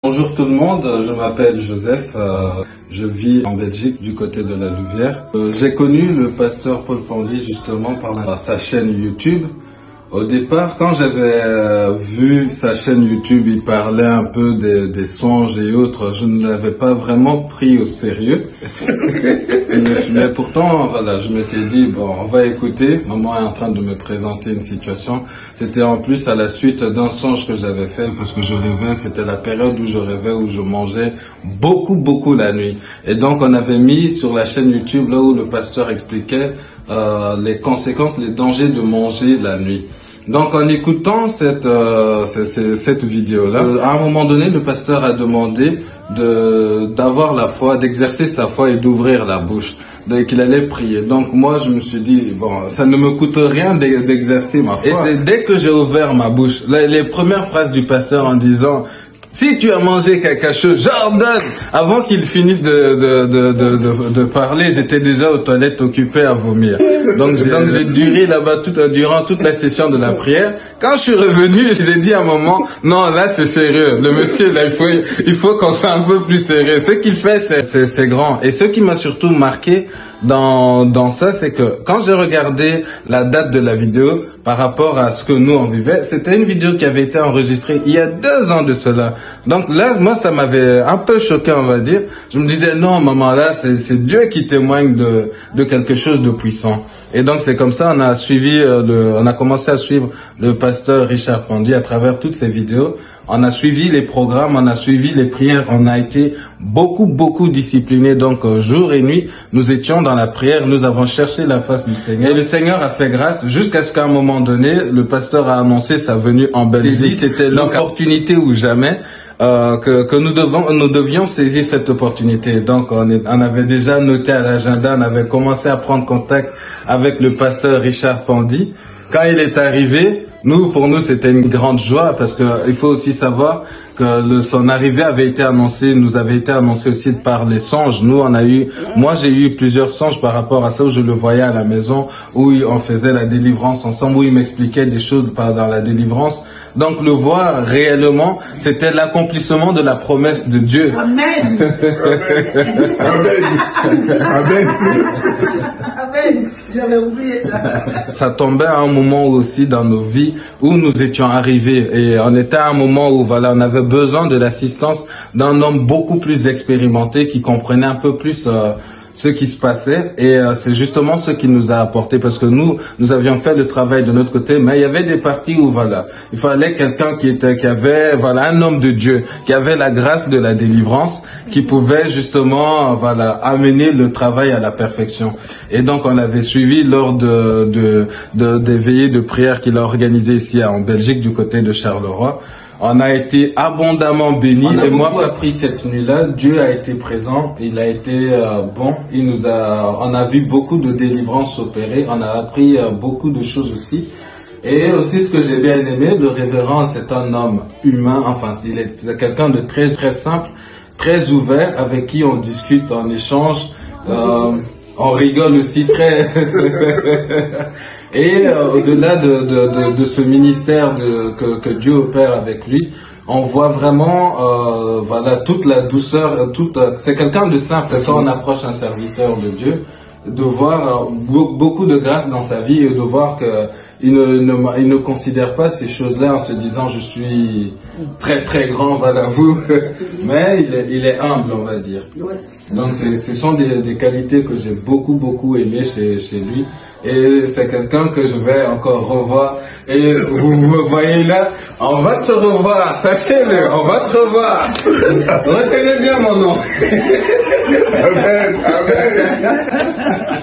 Bonjour tout le monde, je m'appelle Joseph, je vis en Belgique du côté de la Louvière. J'ai connu le pasteur Paul Pandy justement par sa chaîne YouTube. Au départ, quand j'avais vu sa chaîne YouTube, il parlait un peu des songes et autres, je ne l'avais pas vraiment pris au sérieux. Mais pourtant, voilà, je m'étais dit, bon, on va écouter. Maman est en train de me présenter une situation. C'était en plus à la suite d'un songe que j'avais fait, parce que je rêvais, c'était la période où je rêvais, où je mangeais beaucoup la nuit. Et donc, on avait mis sur la chaîne YouTube, là où le pasteur expliquait les conséquences, les dangers de manger la nuit. Donc en écoutant cette vidéo-là, à un moment donné, le pasteur a demandé d'avoir la foi, d'exercer sa foi et d'ouvrir la bouche, qu'il allait prier. Donc moi je me suis dit, bon, ça ne me coûte rien d'exercer ma foi. Et c'est dès que j'ai ouvert ma bouche, les premières phrases du pasteur en disant: si tu as mangé quelque chose, j'ordonne. Avant qu'il finisse de parler, j'étais déjà aux toilettes occupé à vomir. Donc j'ai duré là-bas durant toute la session de la prière. Quand je suis revenu, j'ai dit à un moment, non, là c'est sérieux. Le monsieur, là, il faut qu'on soit un peu plus sérieux. Ce qu'il fait, c'est grand. Et ce qui m'a surtout marqué dans ça, c'est que quand j'ai regardé la date de la vidéo par rapport à ce que nous on vivait, c'était une vidéo qui avait été enregistrée il y a 2 ans de cela. Donc là, moi, ça m'avait un peu choqué, on va dire. Je me disais, non, maman, là, c'est Dieu qui témoigne de quelque chose de puissant. Et donc c'est comme ça, on a commencé à suivre le pasteur Richard Pandy à travers toutes ces vidéos. On a suivi les programmes, on a suivi les prières, on a été beaucoup disciplinés. Donc jour et nuit, nous étions dans la prière, nous avons cherché la face du Seigneur. Et le Seigneur a fait grâce jusqu'à ce qu'à un moment donné, le pasteur a annoncé sa venue en Belgique. C'était l'opportunité ou jamais. Que nous devions saisir cette opportunité. Donc on avait déjà noté à l'agenda, on avait commencé à prendre contact avec le pasteur Richard Pandy. Quand il est arrivé, pour nous c'était une grande joie, parce que il faut aussi savoir que son arrivée nous avait été annoncée aussi par les songes. Moi j'ai eu plusieurs songes par rapport à ça, où je le voyais à la maison, où on faisait la délivrance ensemble, où il m'expliquait des choses dans la délivrance. Donc le voir réellement, c'était l'accomplissement de la promesse de Dieu. Amen. Amen. Amen. Amen. J'avais oublié ça. Ça tombait à un moment aussi dans nos vies où nous étions arrivés, et on était à un moment où voilà, on avait besoin de l'assistance d'un homme beaucoup plus expérimenté, qui comprenait un peu plus ce qui se passait, et c'est justement ce qui nous a apporté, parce que nous avions fait le travail de notre côté, mais il y avait des parties où voilà, il fallait quelqu'un qui avait voilà, un homme de Dieu, qui avait la grâce de la délivrance, qui pouvait justement voilà, amener le travail à la perfection. Et donc on avait suivi lors des veillées de prière qu'il a organisées ici en Belgique, du côté de Charleroi. On a été abondamment bénis. Et moi, j'ai appris cette nuit-là, Dieu a été présent, il a été bon, on a vu beaucoup de délivrances opérer, on a appris beaucoup de choses aussi. Et aussi, ce que j'ai bien aimé, le révérend, c'est un homme humain, enfin, il est quelqu'un de très simple, très ouvert, avec qui on discute, on échange, on rigole aussi très... Et au-delà de ce ministère que Dieu opère avec lui, on voit vraiment voilà, toute la douceur, c'est quelqu'un de simple. Quand on approche un serviteur de Dieu, de voir beaucoup de grâce dans sa vie, et de voir qu'il ne considère pas ces choses-là en se disant je suis très grand, voilà vous, mais il est humble, on va dire. Donc ce sont des qualités que j'ai beaucoup aimées chez lui. Et c'est quelqu'un que je vais encore revoir. Et vous me voyez là, on va se revoir, sachez-le, on va se revoir. Retenez bien mon nom. Amen, amen.